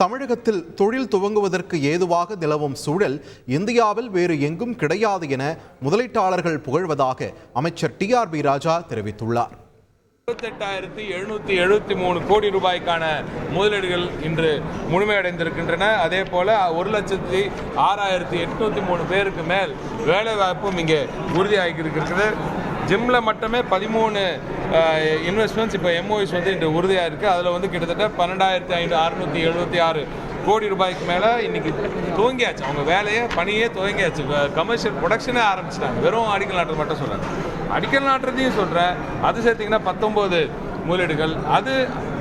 தமிழகத்தில் தொழில் துவங்குவதற்கு ஏதுவாக நிலவும் சூழல் இந்தியாவில் வேறு எங்கும் கிடையாது என முதலீட்டாளர்கள் புகழ்வதாக அமைச்சர் டிஆர்பி ராஜா தெரிவித்துள்ளார். 28,773 கோடி ரூபாய்க்கான முதலீடுகள் இன்று முழுமையடைந்திருக்கின்றன. அதே போல 1,06,803 பேருக்கு மேல் வேலைவாய்ப்பும் இங்கே உறுதியாகி இருக்கிறது. ஜிம்ல மட்டுமே 13 இன்வெஸ்ட்மெண்ட்ஸ் இப்போ எம்ஓஎஸ் இன்று உறுதியாக இருக்குது. அதில் கிட்டத்தட்ட 12,676 கோடி ரூபாய்க்கு மேலே இன்னைக்கு துவங்கியாச்சு. அவங்க பணியே துவங்கியாச்சு. கமர்ஷியல் ப்ரொடக்ஷனே ஆரம்பிச்சிட்டாங்க. வெறும் அடிக்கல் நாட்டுறது மட்டும் சொல்கிறாங்க. அடிக்கல் நாட்டுறதையும் சொல்கிறேன். அது சேர்த்திங்கன்னா 19 முதலீடுகள், அது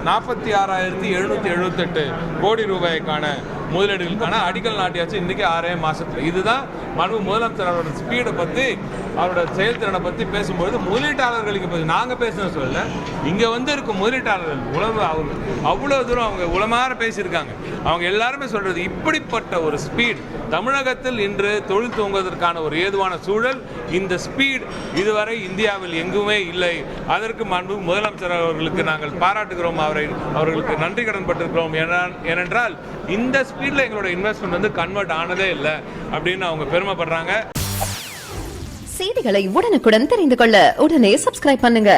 46,778 கோடி ரூபாய்க்கான முதலீடுகளுக்கான அடிக்கல் நாட்டியாச்சு இன்றைக்கி 6 மாதத்தில். இதுதான் முதலமைச்சர் அவரோட ஸ்பீடை பற்றி, அவரோட செயல்திறனை பற்றி பேசும்போது முதலீட்டாளர்களுக்கு பற்றி நாங்கள் பேசுன சொல்லலை, இங்கே இருக்கும் முதலீட்டாளர்கள் அவ்வளோ தூரம் அவங்க உளமாற பேசியிருக்காங்க. அவங்க எல்லாருமே சொல்கிறது, இப்படிப்பட்ட ஒரு ஸ்பீட் தமிழகத்தில் இன்று தொழில் துவங்குவதற்கான ஒரு ஏதுவான சூழல், இந்த ஸ்பீட் இதுவரை இந்தியாவில் எங்குமே இல்லை. அதற்கு முதலமைச்சர் அவர்களுக்கு நாங்கள் பாராட்டுகிறோம், அவர்களுக்கு நன்றி கடன் பட்டிருக்கிறோம். ஏனென்றால் இந்த ஸ்பீட்ல எங்களோட இன்வெஸ்ட்மெண்ட் கன்வெர்ட் ஆனதே இல்லை அப்படின்னு அவங்க பெருமைப்படுறாங்க. செய்திகளை உடனுக்குடன் தெரிந்து கொள்ள உடனே சப்ஸ்கிரைப் பண்ணுங்க.